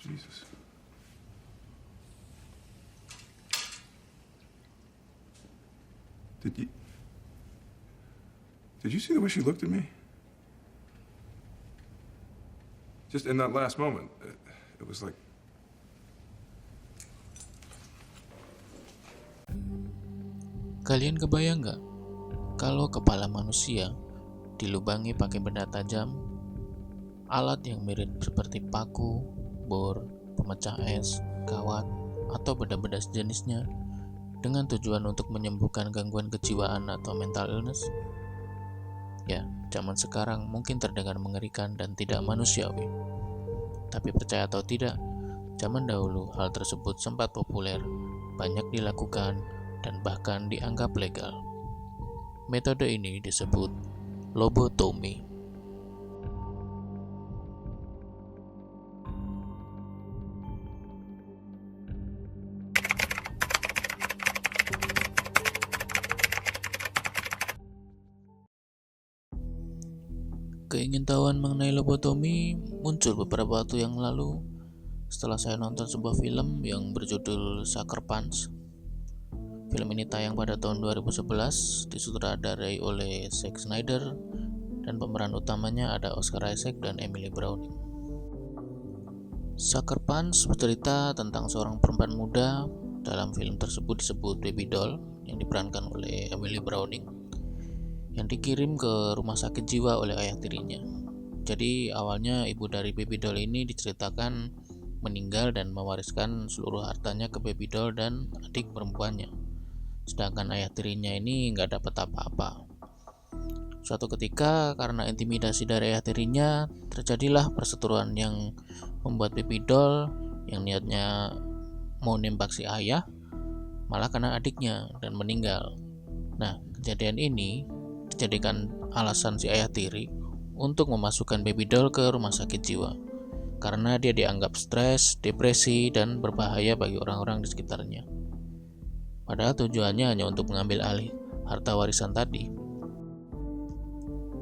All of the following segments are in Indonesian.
Jesus. Did you see the way she looked at me? Just in that last moment, it was like... Kalian kebayang nggak kalau kepala manusia dilubangi pakai benda tajam, alat yang mirip seperti paku, bor, pemecah es, kawat, atau benda-benda sejenisnya dengan tujuan untuk menyembuhkan gangguan kejiwaan atau mental illness? Ya, zaman sekarang mungkin terdengar mengerikan dan tidak manusiawi. Tapi percaya atau tidak, zaman dahulu hal tersebut sempat populer, banyak dilakukan, dan bahkan dianggap legal. Metode ini disebut lobotomi. Keingintahuan mengenai lobotomi muncul beberapa waktu yang lalu setelah saya nonton sebuah film yang berjudul Sucker Punch. Film ini tayang pada tahun 2011, disutradarai oleh Zack Snyder, dan pemeran utamanya ada Oscar Isaac dan Emily Browning. Sucker Punch bercerita tentang seorang perempuan muda. Dalam film tersebut disebut Baby Doll yang diperankan oleh Emily Browning, yang dikirim ke rumah sakit jiwa oleh ayah tirinya. Jadi awalnya ibu dari Baby Doll ini diceritakan meninggal dan mewariskan seluruh hartanya ke Baby Doll dan adik perempuannya. Sedangkan ayah tirinya ini nggak dapat apa-apa. Suatu ketika karena intimidasi dari ayah tirinya, terjadilah perseteruan yang membuat Baby Doll yang niatnya mau nembak si ayah malah kena adiknya dan meninggal. Nah, kejadian ini dijadikan alasan si ayah tiri untuk memasukkan Baby Doll ke rumah sakit jiwa karena dia dianggap stres, depresi, dan berbahaya bagi orang-orang di sekitarnya. Padahal tujuannya hanya untuk mengambil alih harta warisan tadi.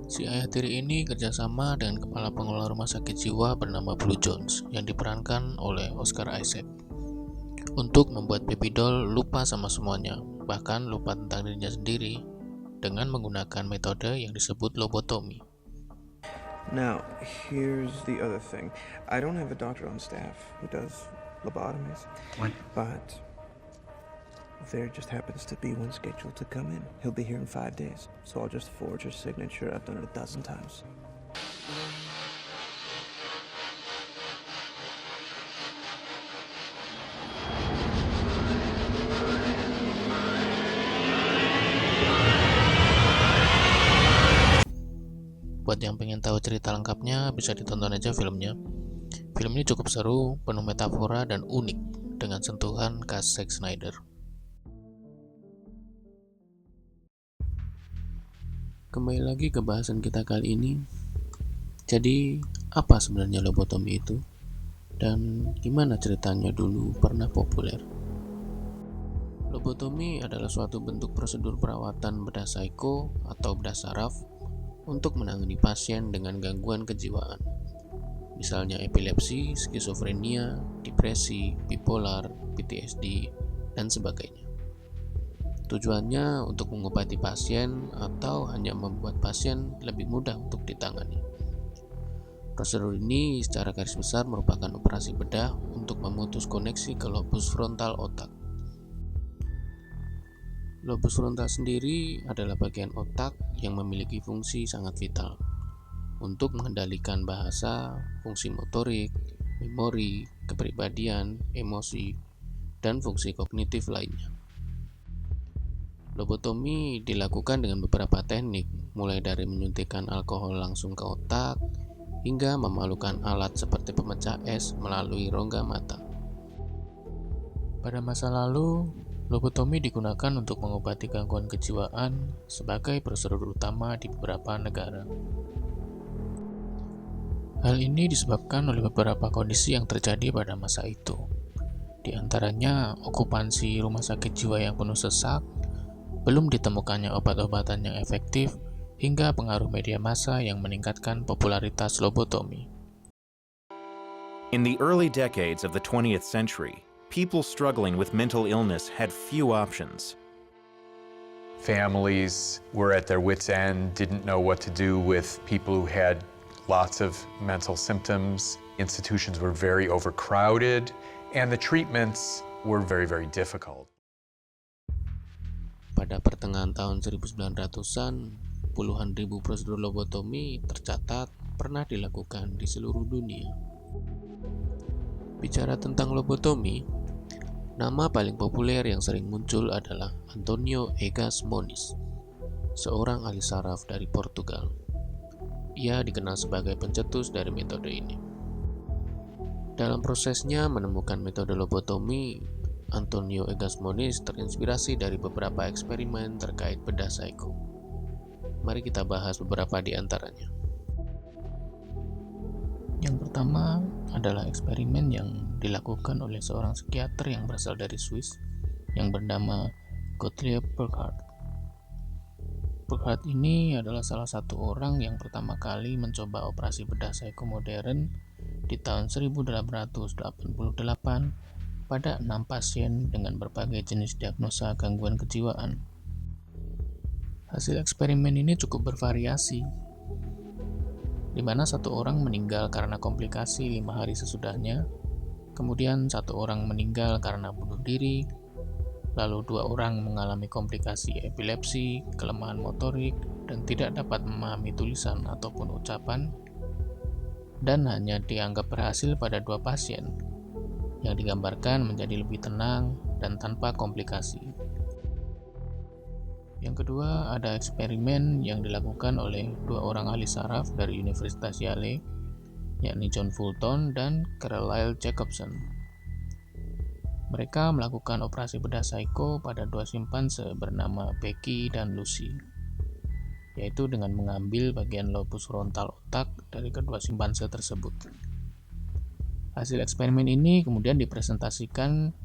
Si ayah tiri ini kerjasama dengan kepala pengelola rumah sakit jiwa bernama Blue Jones yang diperankan oleh Oscar Isaac untuk membuat Baby Doll lupa sama semuanya, bahkan lupa tentang dirinya sendiri dengan menggunakan metode yang disebut lobotomi. Now, here's the other thing. I don't have a doctor on staff who does lobotomies. What? But there just happens to be one scheduled to come in. He'll be here in 5 days. So I'll just forge his signature. I've done it 12 times. Buat yang pengen tahu cerita lengkapnya, bisa ditonton aja filmnya. Film ini cukup seru, penuh metafora, dan unik dengan sentuhan khas Zack Snyder. Kembali lagi ke bahasan kita kali ini. Jadi, apa sebenarnya lobotomi itu? Dan gimana ceritanya dulu pernah populer? Lobotomi adalah suatu bentuk prosedur perawatan bedah psiko atau bedah saraf untuk menangani pasien dengan gangguan kejiwaan, misalnya epilepsi, skizofrenia, depresi, bipolar, PTSD, dan sebagainya. Tujuannya untuk mengobati pasien atau hanya membuat pasien lebih mudah untuk ditangani. Prosedur ini secara garis besar merupakan operasi bedah untuk memutus koneksi ke lobus frontal otak. Lobus frontal sendiri adalah bagian otak yang memiliki fungsi sangat vital untuk mengendalikan bahasa, fungsi motorik, memori, kepribadian, emosi, dan fungsi kognitif lainnya. Lobotomi dilakukan dengan beberapa teknik, mulai dari menyuntikkan alkohol langsung ke otak, hingga memalukan alat seperti pemecah es melalui rongga mata. Pada masa lalu, lobotomi digunakan untuk mengobati gangguan kejiwaan sebagai prosedur utama di beberapa negara. Hal ini disebabkan oleh beberapa kondisi yang terjadi pada masa itu. Di antaranya, okupansi rumah sakit jiwa yang penuh sesak, belum ditemukannya obat-obatan yang efektif, hingga pengaruh media massa yang meningkatkan popularitas lobotomi. In the early decades of the 20th century, people struggling with mental illness had few options. Families were at their wits' end, didn't know what to do with people who had lots of mental symptoms. Institutions were very overcrowded, and the treatments were very, very difficult. Pada pertengahan tahun 1900-an, puluhan ribu prosedur lobotomi tercatat pernah dilakukan di seluruh dunia. Bicara tentang lobotomi, nama paling populer yang sering muncul adalah Antonio Egas Moniz, seorang ahli saraf dari Portugal. Ia dikenal sebagai pencetus dari metode ini. Dalam prosesnya menemukan metode lobotomi, Antonio Egas Moniz terinspirasi dari beberapa eksperimen terkait bedah psycho. Mari kita bahas beberapa di antaranya. Yang pertama adalah eksperimen yang dilakukan oleh seorang psikiater yang berasal dari Swiss yang bernama Gottlieb Burckhardt. Burckhardt ini adalah salah satu orang yang pertama kali mencoba operasi bedah psycho modern di tahun 1888 pada 6 pasien dengan berbagai jenis diagnosa gangguan kejiwaan. Hasil eksperimen ini cukup bervariasi, di mana satu orang meninggal karena komplikasi 5 hari sesudahnya, kemudian satu orang meninggal karena bunuh diri, lalu 2 orang mengalami komplikasi epilepsi, kelemahan motorik, dan tidak dapat memahami tulisan ataupun ucapan, dan hanya dianggap berhasil pada 2 pasien, yang digambarkan menjadi lebih tenang dan tanpa komplikasi. Yang kedua, ada eksperimen yang dilakukan oleh 2 orang ahli saraf dari Universitas Yale, yakni John Fulton dan Carlyle Jacobson. Mereka melakukan operasi bedah psycho pada 2 simpanse bernama Becky dan Lucy, yaitu dengan mengambil bagian lobus frontal otak dari kedua simpanse tersebut. Hasil eksperimen ini kemudian dipresentasikan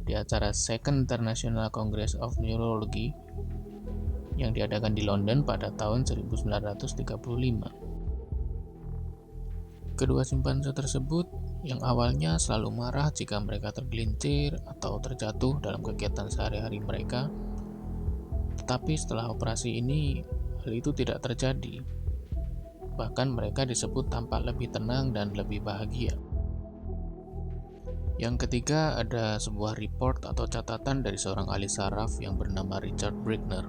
di acara Second International Congress of Neurology yang diadakan di London pada tahun 1935. Kedua simpanse tersebut yang awalnya selalu marah jika mereka tergelincir atau terjatuh dalam kegiatan sehari-hari mereka, tetapi setelah operasi ini hal itu tidak terjadi. Bahkan mereka disebut tampak lebih tenang dan lebih bahagia. Yang ketiga, ada sebuah report atau catatan dari seorang ahli saraf yang bernama Richard Brickner.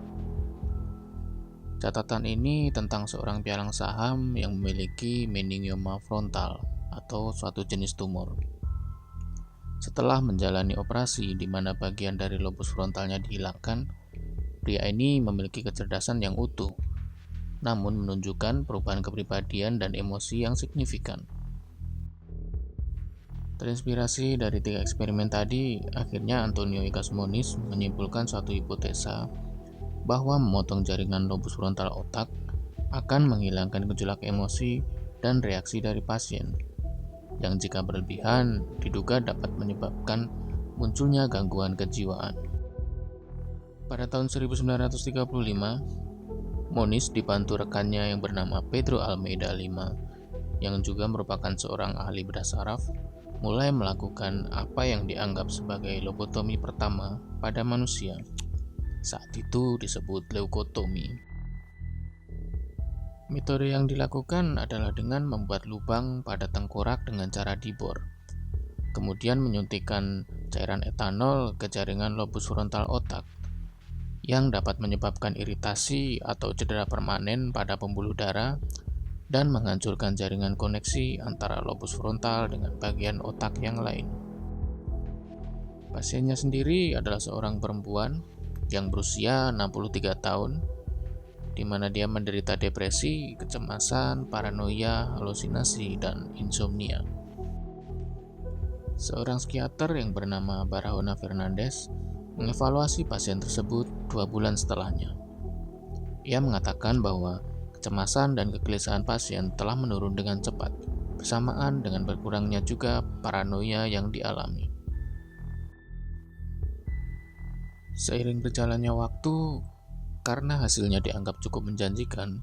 Catatan ini tentang seorang pialang saham yang memiliki meningioma frontal atau suatu jenis tumor. Setelah menjalani operasi di mana bagian dari lobus frontalnya dihilangkan, pria ini memiliki kecerdasan yang utuh, namun menunjukkan perubahan kepribadian dan emosi yang signifikan. Terinspirasi dari 3 eksperimen tadi, akhirnya Antonio Egas Moniz menyimpulkan suatu hipotesa bahwa memotong jaringan lobus frontal otak akan menghilangkan gejolak emosi dan reaksi dari pasien, yang jika berlebihan diduga dapat menyebabkan munculnya gangguan kejiwaan. Pada tahun 1935, Moniz dibantu rekannya yang bernama Pedro Almeida V, yang juga merupakan seorang ahli bedah saraf, mulai melakukan apa yang dianggap sebagai lobotomi pertama pada manusia. Saat itu disebut leukotomi. Metode yang dilakukan adalah dengan membuat lubang pada tengkorak dengan cara dibor, kemudian menyuntikkan cairan etanol ke jaringan lobus frontal otak, yang dapat menyebabkan iritasi atau cedera permanen pada pembuluh darah dan menghancurkan jaringan koneksi antara lobus frontal dengan bagian otak yang lain. Pasiennya sendiri adalah seorang perempuan yang berusia 63 tahun, di mana dia menderita depresi, kecemasan, paranoia, halusinasi, dan insomnia. Seorang psikiater yang bernama Barahona Fernandez mengevaluasi pasien tersebut 2 bulan setelahnya. Ia mengatakan bahwa kecemasan dan kegelisahan pasien telah menurun dengan cepat, bersamaan dengan berkurangnya juga paranoia yang dialami. Seiring berjalannya waktu, karena hasilnya dianggap cukup menjanjikan,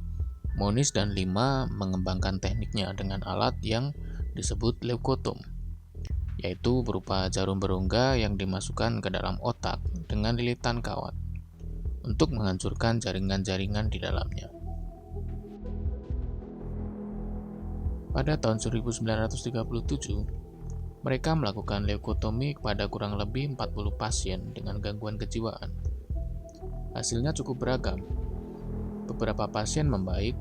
Moniz dan Lima mengembangkan tekniknya dengan alat yang disebut leukotom, yaitu berupa jarum berongga yang dimasukkan ke dalam otak dengan lilitan kawat untuk menghancurkan jaringan-jaringan di dalamnya. Pada tahun 1937, mereka melakukan leukotomi kepada kurang lebih 40 pasien dengan gangguan kejiwaan. Hasilnya cukup beragam. Beberapa pasien membaik,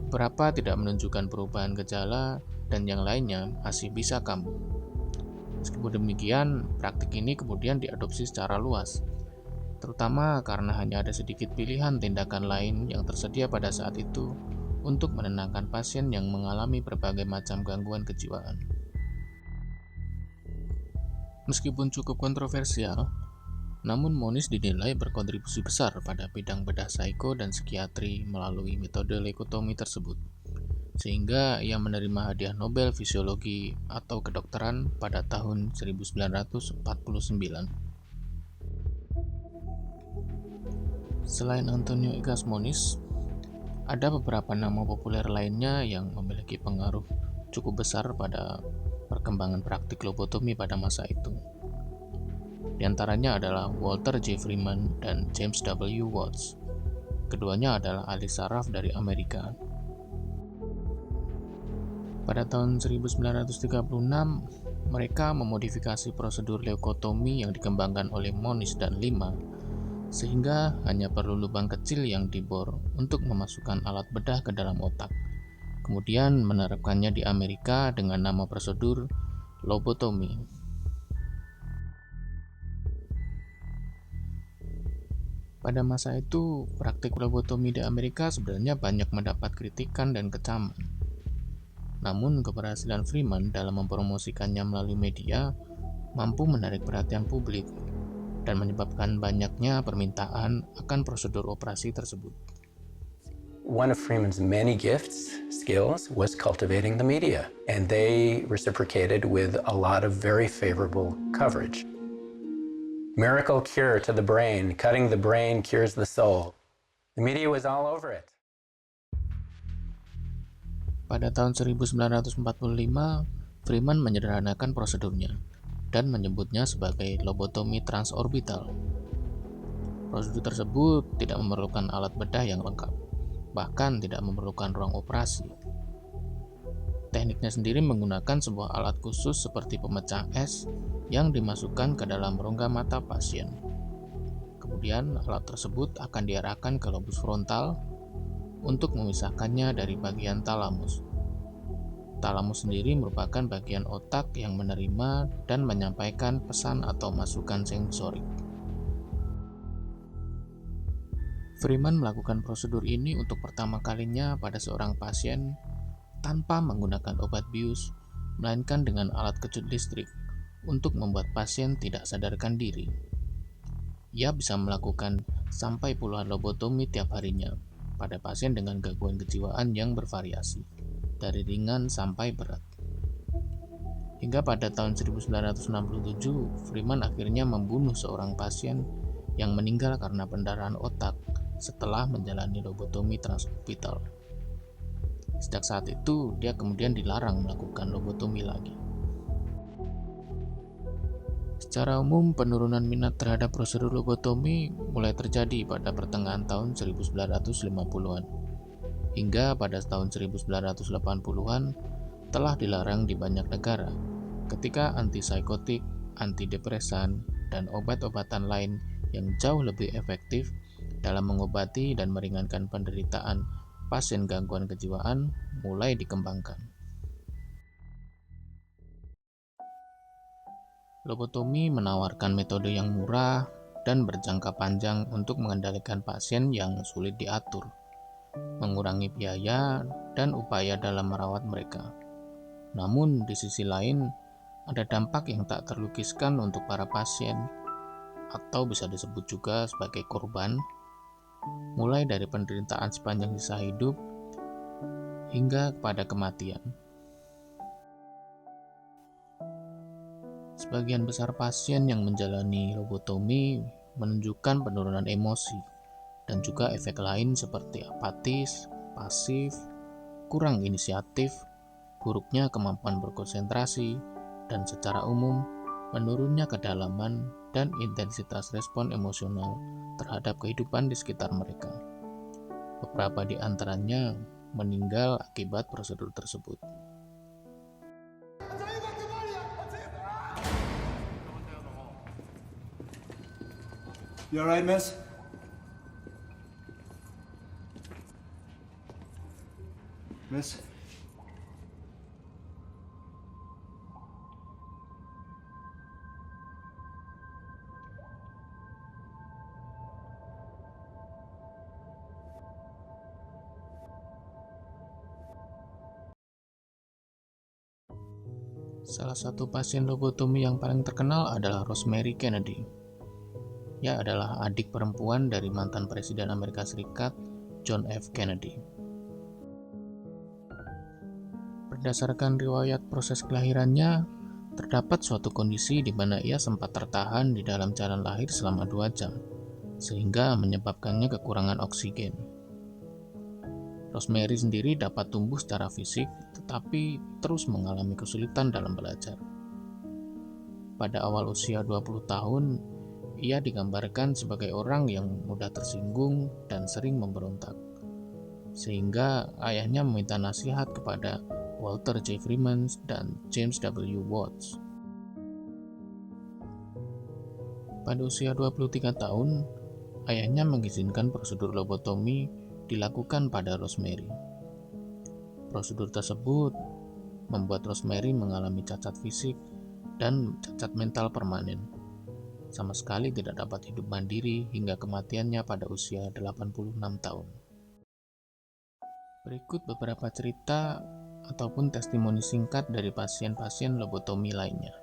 beberapa tidak menunjukkan perubahan gejala, dan yang lainnya masih bisa kambuh. Meskipun demikian, praktik ini kemudian diadopsi secara luas, terutama karena hanya ada sedikit pilihan tindakan lain yang tersedia pada saat itu untuk menenangkan pasien yang mengalami berbagai macam gangguan kejiwaan. Meskipun cukup kontroversial, namun Moniz dinilai berkontribusi besar pada bidang bedah psiko dan psikiatri melalui metode leukotomi tersebut, sehingga ia menerima hadiah Nobel Fisiologi atau Kedokteran pada tahun 1949. Selain Antonio Egas Moniz, ada beberapa nama populer lainnya yang memiliki pengaruh cukup besar pada perkembangan praktik lobotomi pada masa itu. Di antaranya adalah Walter J. Freeman dan James W. Watts. Keduanya adalah ahli saraf dari Amerika. Pada tahun 1936, mereka memodifikasi prosedur leukotomi yang dikembangkan oleh Moniz dan Lima, sehingga hanya perlu lubang kecil yang dibor untuk memasukkan alat bedah ke dalam otak, kemudian menerapkannya di Amerika dengan nama prosedur lobotomi. Pada masa itu, praktik lobotomi di Amerika sebenarnya banyak mendapat kritikan dan kecaman. Namun, keberhasilan Freeman dalam mempromosikannya melalui media mampu menarik perhatian publik dan menyebabkan banyaknya permintaan akan prosedur operasi tersebut. One of Freeman's many gifts, skills, was cultivating the media, and they reciprocated with a lot of very favorable coverage. Miracle cure to the brain, cutting the brain cures the soul. The media was all over it. Pada tahun 1945, Freeman menyederhanakan prosedurnya dan menyebutnya sebagai lobotomi transorbital. Prosedur tersebut tidak memerlukan alat bedah yang lengkap, bahkan tidak memerlukan ruang operasi. Tekniknya sendiri menggunakan sebuah alat khusus seperti pemecah es yang dimasukkan ke dalam rongga mata pasien. Kemudian alat tersebut akan diarahkan ke lobus frontal untuk memisahkannya dari bagian talamus. Talamus sendiri merupakan bagian otak yang menerima dan menyampaikan pesan atau masukan sensorik. Freeman melakukan prosedur ini untuk pertama kalinya pada seorang pasien tanpa menggunakan obat bius, melainkan dengan alat kejut listrik untuk membuat pasien tidak sadarkan diri. Ia bisa melakukan sampai puluhan lobotomi tiap harinya pada pasien dengan gangguan kejiwaan yang bervariasi, dari ringan sampai berat. Hingga pada tahun 1967, Freeman akhirnya membunuh seorang pasien yang meninggal karena pendarahan otak setelah menjalani lobotomi transorbital. Sejak saat itu, dia kemudian dilarang melakukan lobotomi lagi. Secara umum, penurunan minat terhadap prosedur lobotomi mulai terjadi pada pertengahan tahun 1950-an. Hingga pada tahun 1980-an telah dilarang di banyak negara ketika antipsikotik, antidepresan, dan obat-obatan lain yang jauh lebih efektif dalam mengobati dan meringankan penderitaan pasien gangguan kejiwaan mulai dikembangkan. Lobotomi menawarkan metode yang murah dan berjangka panjang untuk mengendalikan pasien yang sulit diatur, mengurangi biaya dan upaya dalam merawat mereka. Namun, di sisi lain, ada dampak yang tak terlukiskan untuk para pasien, atau bisa disebut juga sebagai korban, mulai dari penderitaan sepanjang sisa hidup hingga kepada kematian. Sebagian besar pasien yang menjalani lobotomi menunjukkan penurunan emosi dan juga efek lain seperti apatis, pasif, kurang inisiatif, buruknya kemampuan berkonsentrasi, dan secara umum menurunnya kedalaman dan intensitas respon emosional terhadap kehidupan di sekitar mereka. Beberapa di antaranya meninggal akibat prosedur tersebut. You all right, miss? Miss? Salah satu pasien lobotomi yang paling terkenal adalah Rosemary Kennedy. Ia adalah adik perempuan dari mantan Presiden Amerika Serikat, John F. Kennedy. Berdasarkan riwayat proses kelahirannya, terdapat suatu kondisi di mana ia sempat tertahan di dalam jalan lahir selama 2 jam, sehingga menyebabkannya kekurangan oksigen. Rosemary sendiri dapat tumbuh secara fisik, tetapi terus mengalami kesulitan dalam belajar. Pada awal usia 20 tahun, ia digambarkan sebagai orang yang mudah tersinggung dan sering memberontak, sehingga ayahnya meminta nasihat kepada Walter J. Freeman dan James W. Watts. Pada usia 23 tahun, ayahnya mengizinkan prosedur lobotomi dilakukan pada Rosemary. Prosedur tersebut membuat Rosemary mengalami cacat fisik dan cacat mental permanen. Sama sekali tidak dapat hidup mandiri hingga kematiannya pada usia 86 tahun. Berikut beberapa cerita ataupun testimoni singkat dari pasien-pasien lobotomi lainnya.